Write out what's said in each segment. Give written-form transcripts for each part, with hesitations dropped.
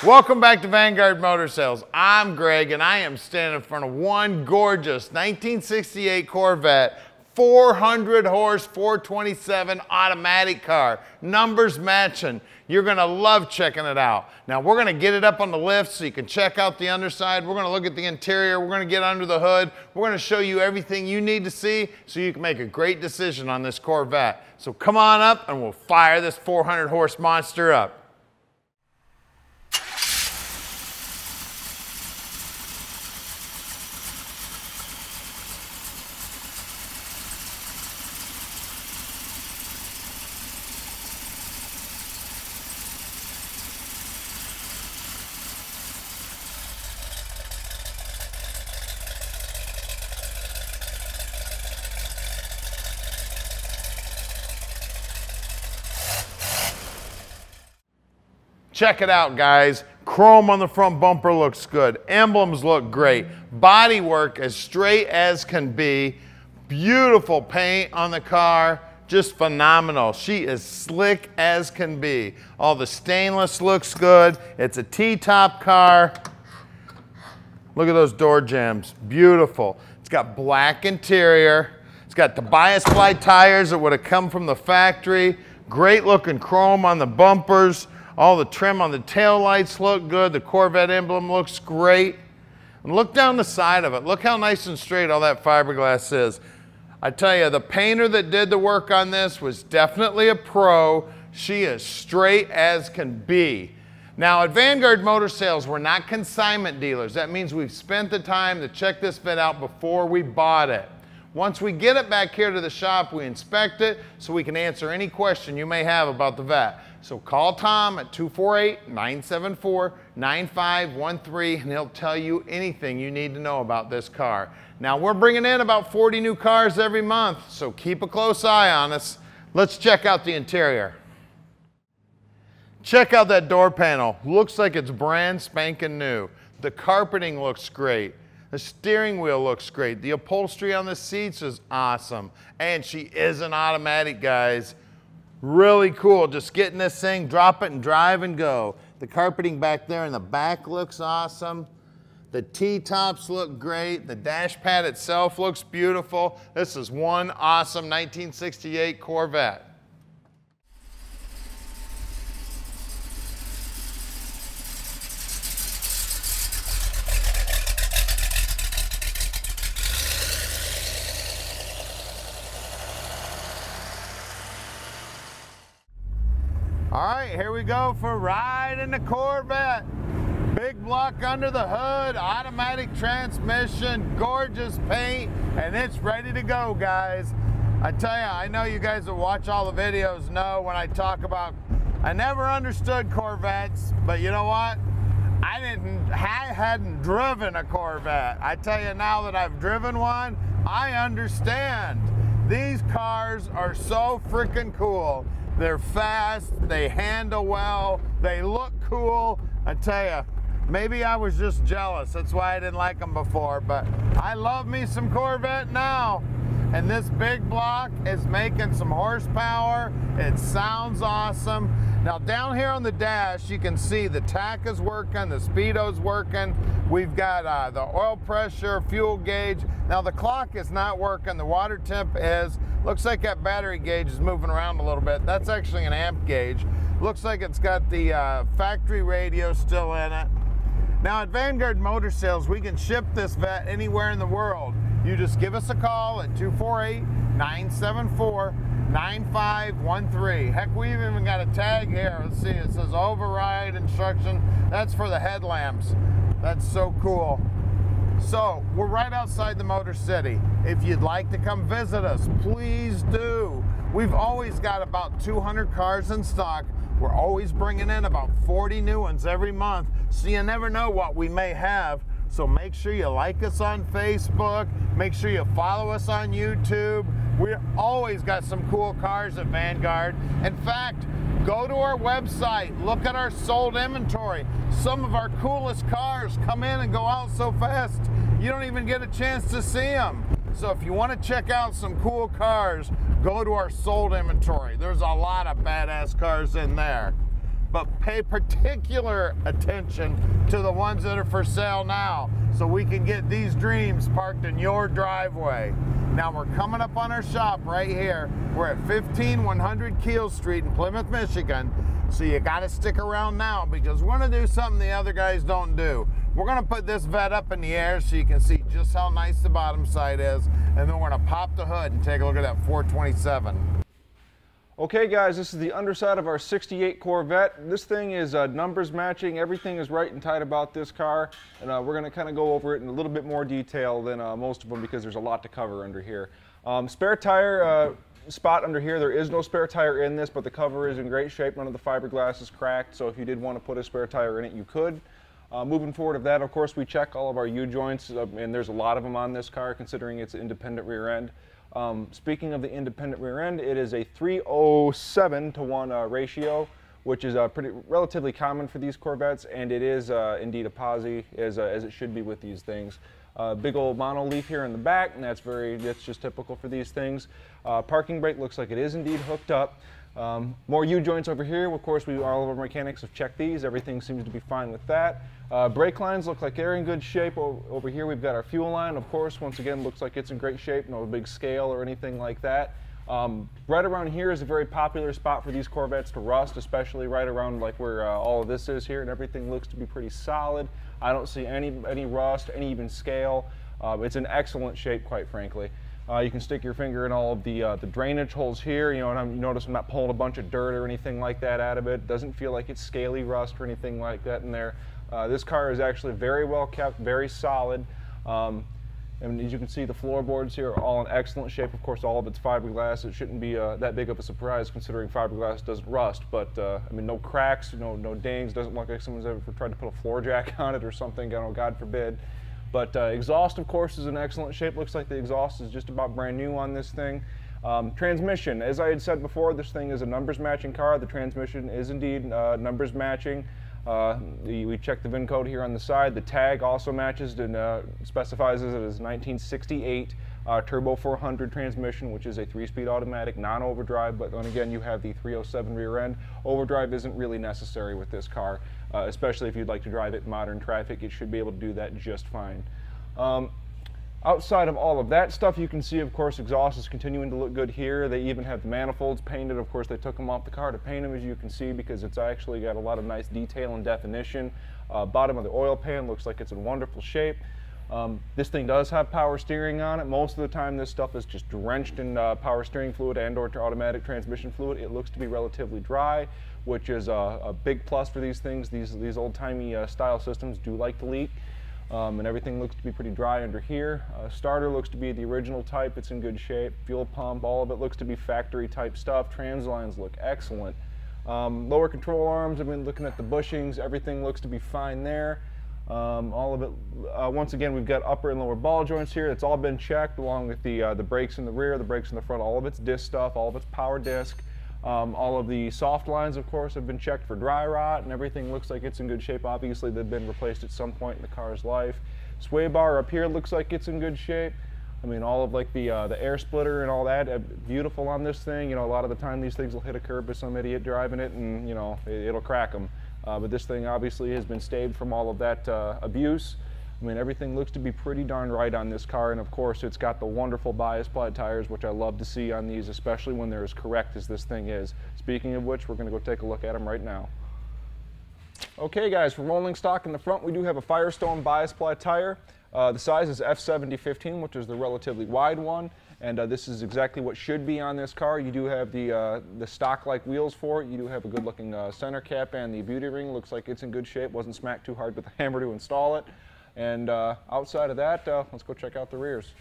Welcome back to Vanguard Motor Sales. I'm Greg and I am standing in front of one gorgeous 1968 Corvette, 400 horse, 427 automatic car, numbers matching. You're gonna love checking it out. Now we're gonna get it up on the lift so you can check out the underside. We're gonna look at the interior. We're gonna get under the hood. We're gonna show you everything you need to see so you can make a great decision on this Corvette. So come on up and we'll fire this 400 horse monster up. Check it out, guys. Chrome on the front bumper looks good. Emblems look great. Body work as straight as can be. Beautiful paint on the car. Just phenomenal. She is slick as can be. All the stainless looks good. It's a T-top car. Look at those door jambs. Beautiful. It's got black interior. It's got the bias ply tires that would have come from the factory. Great looking chrome on the bumpers. All the trim on the tail lights look good. The Corvette emblem looks great. And look down the side of it. Look how nice and straight all that fiberglass is. I tell you, the painter that did the work on this was definitely a pro. She is straight as can be. Now at Vanguard Motor Sales, we're not consignment dealers. That means we've spent the time to check this Vet out before we bought it. Once we get it back here to the shop, we inspect it so we can answer any question you may have about the Vet. So call Tom at 248-974-9513 and he'll tell you anything you need to know about this car. Now we're bringing in about 40 new cars every month, so keep a close eye on us. Let's check out the interior. Check out that door panel. Looks like it's brand spanking new. The carpeting looks great. The steering wheel looks great. The upholstery on the seats is awesome. And she is an automatic, guys. Really cool. Just getting this thing, drop it and drive and go. The carpeting back there in the back looks awesome. The T-tops look great. The dash pad itself looks beautiful. This is one awesome 1968 Corvette. All right, here we go for a ride in the Corvette. Big block under the hood, automatic transmission, gorgeous paint, and it's ready to go, guys. I tell you, I know you guys that watch all the videos know when I talk about, I never understood Corvettes, but you know what? I hadn't driven a Corvette. I tell you now that I've driven one, I understand. These cars are so freaking cool. They're fast, they handle well, they look cool. I tell you, maybe I was just jealous. That's why I didn't like them before, but I love me some Corvette now. And this big block is making some horsepower. It sounds awesome. Now down here on the dash, you can see the tach is working, the speedo's working. We've got the oil pressure, fuel gauge. Now the clock is not working, the water temp is. Looks like that battery gauge is moving around a little bit. That's actually an amp gauge. Looks like it's got the factory radio still in it. Now at Vanguard Motor Sales, we can ship this Vet anywhere in the world. You just give us a call at 248-974-9513. Heck, we've even got a tag here. Let's see, it says override instruction. That's for the headlamps. That's so cool. So we're right outside the Motor City. If you'd like to come visit us, please do. We've always got about 200 cars in stock. We're always bringing in about 40 new ones every month, so you never know what we may have. So make sure you like us on Facebook. Make sure you follow us on YouTube. We always got some cool cars at Vanguard. In fact, go to our website, look at our sold inventory. Some of our coolest cars come in and go out so fast, you don't even get a chance to see them. So if you want to check out some cool cars, go to our sold inventory. There's a lot of badass cars in there. but pay particular attention to the ones that are for sale now, so we can get these dreams parked in your driveway. Now we're coming up on our shop right here. We're at 15100 Keel Street in Plymouth, Michigan. So you gotta stick around now, because we're gonna do something the other guys don't do. We're gonna put this vet up in the air so you can see just how nice the bottom side is, and then we're gonna pop the hood and take a look at that 427. Okay guys, this is the underside of our 68 Corvette. This thing is numbers matching. Everything is right and tight about this car, and we're going to kind of go over it in a little bit more detail than most of them, because there's a lot to cover under here. Spare tire spot under here, there is no spare tire in this, but the cover is in great shape. None of the fiberglass is cracked, so if you did want to put a spare tire in it, you could. Moving forward of that, of course, we check all of our U-joints, and there's a lot of them on this car considering it's an independent rear end. Speaking of the independent rear end, it is a 307-to-1 ratio, which is relatively common for these Corvettes, and it is indeed a posi, as it should be with these things. Big old mono leaf here in the back, and that's just typical for these things. Parking brake looks like it is indeed hooked up. More U-joints over here. Of course, all of our mechanics have checked these. Everything seems to be fine with that. Brake lines look like they're in good shape. Over here we've got our fuel line. Of course, once again, looks like it's in great shape. No big scale or anything like that. Right around here is a very popular spot for these Corvettes to rust, especially right around like where all of this is here, and everything looks to be pretty solid. I don't see any rust, any even scale. It's in excellent shape, quite frankly. You can stick your finger in all of the drainage holes here, and you notice I'm not pulling a bunch of dirt or anything like that out of it. It doesn't feel like it's scaly rust or anything like that in there. This car is actually very well kept, very solid. And as you can see, the floorboards here are all in excellent shape. Of course, all of it's fiberglass. It shouldn't be that big of a surprise considering fiberglass doesn't rust. But I mean, no cracks, no dings. Doesn't look like someone's ever tried to put a floor jack on it or something. God forbid. But exhaust, of course, is in excellent shape. Looks like the exhaust is just about brand new on this thing. Transmission, as I had said before, this thing is a numbers matching car. The transmission is indeed numbers matching. We checked the VIN code here on the side. The tag also matches and specifies it as 1968 Turbo 400 transmission, which is a 3-speed automatic, non-overdrive, but then again you have the 307 rear end. Overdrive isn't really necessary with this car, especially if you'd like to drive it in modern traffic. It should be able to do that just fine. Outside of all of that stuff, you can see, of course, exhaust is continuing to look good here. They even have the manifolds painted. Of course, they took them off the car to paint them, as you can see, because it's actually got a lot of nice detail and definition. Bottom of the oil pan looks like it's in wonderful shape. This thing does have power steering on it. Most of the time, this stuff is just drenched in power steering fluid and/or automatic transmission fluid. It looks to be relatively dry, which is a big plus for these things. These old-timey style systems do like to leak. And everything looks to be pretty dry under here. Starter looks to be the original type. It's in good shape. Fuel pump, all of it looks to be factory type stuff. Trans lines look excellent. Lower control arms, I've been looking at the bushings. Everything looks to be fine there. All of it, once again, we've got upper and lower ball joints here. It's all been checked, along with the brakes in the rear, the brakes in the front, all of its disc stuff, all of its power disc. All of the soft lines, of course, have been checked for dry rot, and everything looks like it's in good shape. Obviously, they've been replaced at some point in the car's life. Sway bar up here looks like it's in good shape. I mean, all of like the air splitter and all that, beautiful on this thing. A lot of the time these things will hit a curb with some idiot driving it, and it'll crack them. But this thing obviously has been staved from all of that abuse. I mean, everything looks to be pretty darn right on this car, and of course it's got the wonderful bias ply tires, which I love to see on these, especially when they're as correct as this thing is. Speaking of which, we're going to go take a look at them right now. Okay guys, for rolling stock in the front, we do have a Firestone bias ply tire. The size is F70-15, which is the relatively wide one, and this is exactly what should be on this car. You do have the stock-like wheels for it. You do have a good-looking center cap, and the beauty ring looks like it's in good shape. Wasn't smacked too hard with the hammer to install it. And outside of that, let's go check out the rears.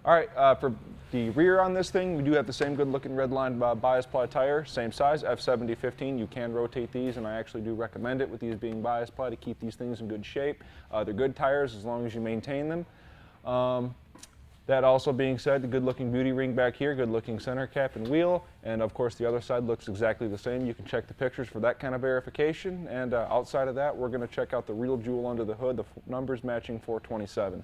All right, for the rear on this thing, we do have the same good-looking red line bias ply tire, same size, F70-15. You can rotate these, and I actually do recommend it with these being bias ply to keep these things in good shape. They're good tires as long as you maintain them. That also being said, the good-looking beauty ring back here, good-looking center cap and wheel, and of course the other side looks exactly the same. You can check the pictures for that kind of verification, and outside of that, we're going to check out the real jewel under the hood, the numbers matching 427.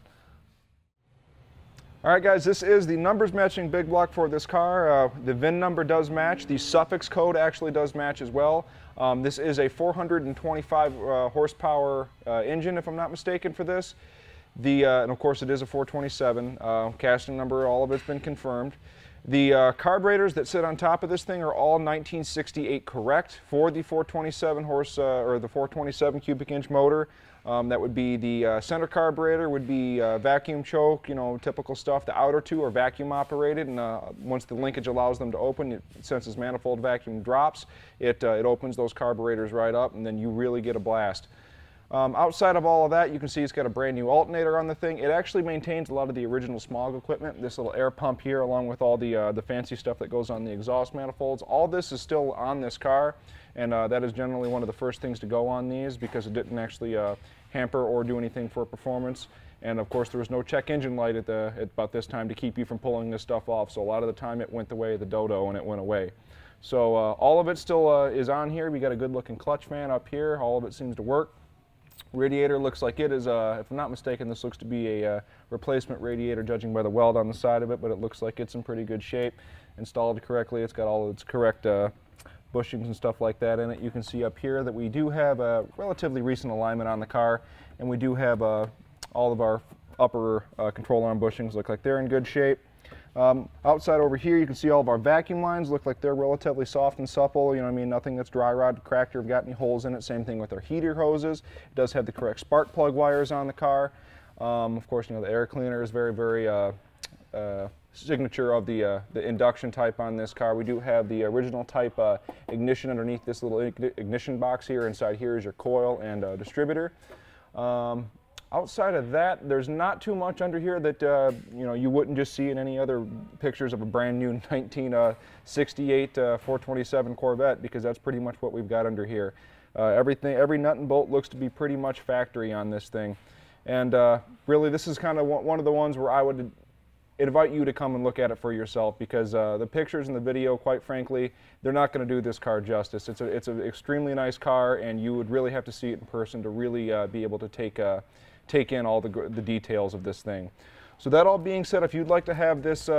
All right, guys, this is the numbers matching big block for this car. The VIN number does match. The suffix code actually does match as well. This is a 425 horsepower engine, if I'm not mistaken, for this. And of course, it is a 427. Casting number, all of it's been confirmed. The carburetors that sit on top of this thing are all 1968 correct for the 427 horse or the 427 cubic inch motor. That would be the center carburetor would be vacuum choke, you know, typical stuff. The outer two are vacuum operated, and once the linkage allows them to open, it senses manifold vacuum drops, it opens those carburetors right up, and then you really get a blast. Outside of all of that, you can see it's got a brand new alternator on the thing. It actually maintains a lot of the original Smog equipment. This little air pump here, along with all the fancy stuff that goes on the exhaust manifolds. All this is still on this car, and that is generally one of the first things to go on these because it didn't actually hamper or do anything for performance. And of course, there was no check engine light at about this time to keep you from pulling this stuff off. So a lot of the time, it went the way of the dodo, and it went away. So all of it still is on here. We got a good-looking clutch fan up here. All of it seems to work. Radiator looks like it is, if I'm not mistaken, this looks to be a replacement radiator, judging by the weld on the side of it, but it looks like it's in pretty good shape. Installed correctly, it's got all its correct bushings and stuff like that in it. You can see up here that we do have a relatively recent alignment on the car, and we do have all of our upper control arm bushings look like they're in good shape. Outside over here, you can see all of our vacuum lines look like they're relatively soft and supple, you know what I mean, nothing that's dry rot, cracked, or got any holes in it. Same thing with our heater hoses. It does have the correct spark plug wires on the car. Of course, you know, the air cleaner is very, very signature of the induction type on this car. We do have the original type ignition underneath this little ignition box here. Inside here is your coil and distributor. Outside of that, there's not too much under here that you know, you wouldn't just see in any other pictures of a brand new 1968 427 Corvette, because that's pretty much what we've got under here. Every nut and bolt looks to be pretty much factory on this thing. And really, this is kind of one of the ones where I would invite you to come and look at it for yourself, because the pictures and the video, quite frankly, they're not going to do this car justice. It's an extremely nice car, and you would really have to see it in person to really be able to take in all the details of this thing. So that all being said, if you'd like to have this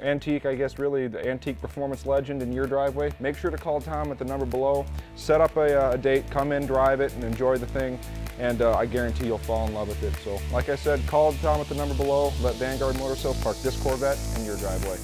antique, I guess really the antique performance legend in your driveway, make sure to call Tom at the number below. Set up a date, come in, drive it, and enjoy the thing, and I guarantee you'll fall in love with it. So like I said, call Tom at the number below. Let Vanguard Motor Sales park this Corvette in your driveway.